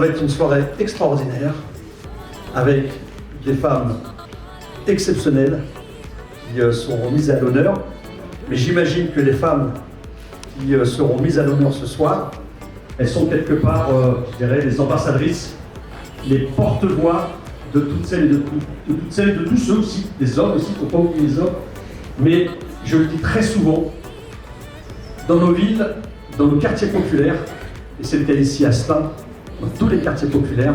va être une soirée extraordinaire avec des femmes exceptionnelles qui seront mises à l'honneur. Mais j'imagine que les femmes qui seront mises à l'honneur ce soir, elles sont quelque part, je dirais, les ambassadrices, les porte-voix de toutes celles et de tous ceux aussi, des hommes aussi, il ne faut pas oublier les hommes. Mais je le dis très souvent, dans nos villes, dans nos quartiers populaires, et c'est le cas ici à Stains, dans tous les quartiers populaires,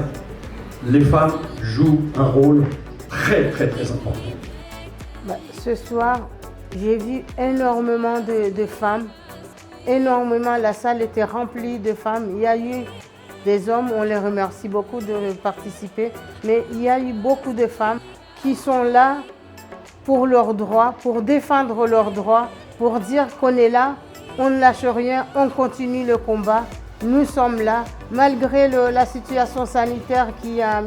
les femmes jouent un rôle très important. Ce soir, j'ai vu énormément de femmes, énormément, la salle était remplie de femmes. Il y a eu des hommes, on les remercie beaucoup de participer, mais il y a eu beaucoup de femmes qui sont là pour leurs droits, pour défendre leurs droits, pour dire qu'on est là, on ne lâche rien, on continue le combat. Nous sommes là, malgré la situation sanitaire qui a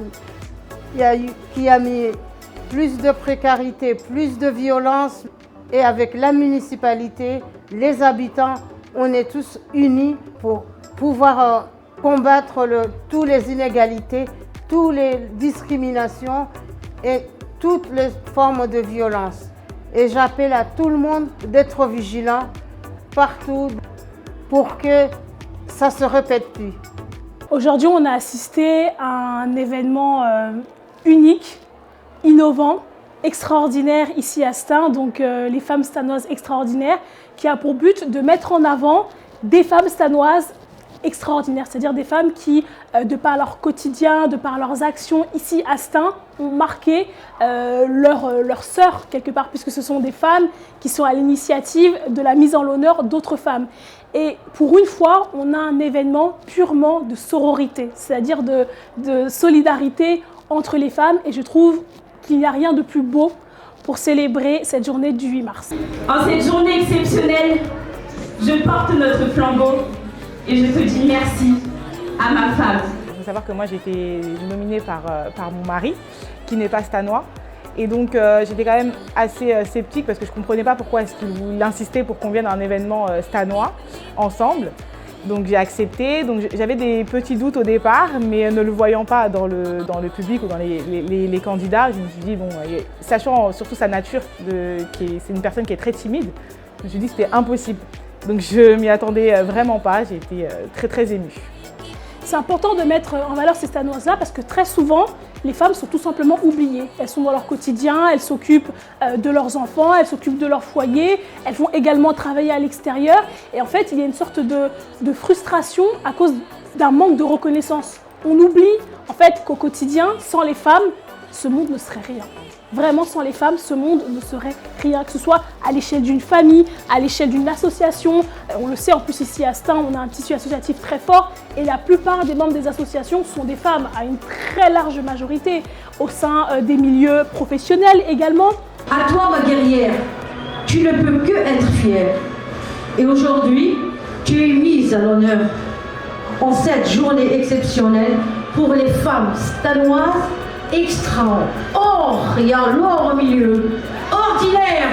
mis plus de précarité, plus de violence. Et avec la municipalité, les habitants, on est tous unis pour pouvoir combattre toutes les inégalités, toutes les discriminations et toutes les formes de violence. Et j'appelle à tout le monde d'être vigilant partout pour que ça ne se répète plus. Aujourd'hui, on a assisté à un événement unique, innovant, extraordinaire ici à Stains, donc les femmes stanoises extraordinaires, qui a pour but de mettre en avant des femmes stanoises extraordinaires, c'est-à-dire des femmes qui, de par leur quotidien, de par leurs actions ici à Stains, ont marqué leur sœur quelque part, puisque ce sont des femmes qui sont à l'initiative de la mise en l'honneur d'autres femmes. Et pour une fois, on a un événement purement de sororité, c'est-à-dire de solidarité entre les femmes, et je trouve qu'il n'y a rien de plus beau pour célébrer cette journée du 8 mars. En cette journée exceptionnelle, je porte notre flambeau et je te dis merci à ma femme. Il faut savoir que moi j'ai été nominée par mon mari, qui n'est pas stanois. Et donc j'étais quand même assez sceptique parce que je ne comprenais pas pourquoi est-ce qu'il insistait pour qu'on vienne à un événement stanois ensemble. Donc j'ai accepté, donc j'avais des petits doutes au départ, mais ne le voyant pas dans le public ou dans les candidats, je me suis dit, bon, sachant surtout sa nature, c'est une personne qui est très timide, je me suis dit que c'était impossible. Donc je m'y attendais vraiment pas, j'ai été très émue. C'est important de mettre en valeur ces stanoises-là parce que très souvent, les femmes sont tout simplement oubliées. Elles sont dans leur quotidien, elles s'occupent de leurs enfants, elles s'occupent de leur foyer, elles vont également travailler à l'extérieur. Et en fait, il y a une sorte de frustration à cause d'un manque de reconnaissance. On oublie en fait qu'au quotidien, sans les femmes, ce monde ne serait rien. Vraiment, sans les femmes, ce monde ne serait rien, que ce soit à l'échelle d'une famille, à l'échelle d'une association. On le sait, en plus ici à Stains, on a un tissu associatif très fort et la plupart des membres des associations sont des femmes, à une très large majorité, au sein des milieux professionnels également. À toi, ma guerrière, tu ne peux que être fière. Et aujourd'hui, tu es mise à l'honneur en cette journée exceptionnelle pour les femmes stanoises extra. Or, il y a l'or au milieu. Ordinaire.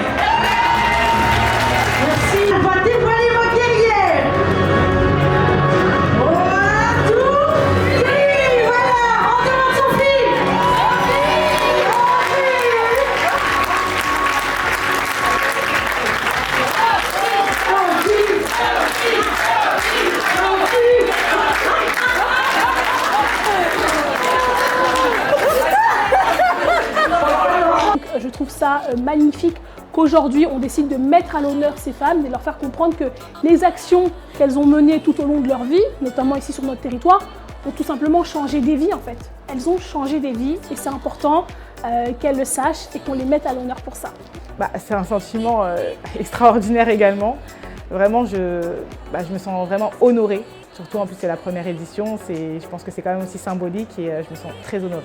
Merci. On va dévoiler ma guerrière. Voilà, tout. Oui, voilà. On demande son fil. Je trouve ça magnifique qu'aujourd'hui on décide de mettre à l'honneur ces femmes et de leur faire comprendre que les actions qu'elles ont menées tout au long de leur vie, notamment ici sur notre territoire, ont tout simplement changé des vies en fait. Elles ont changé des vies et c'est important qu'elles le sachent et qu'on les mette à l'honneur pour ça. C'est un sentiment extraordinaire également. Vraiment, je me sens vraiment honorée. Surtout en plus c'est la première édition, je pense que c'est quand même aussi symbolique et je me sens très honorée.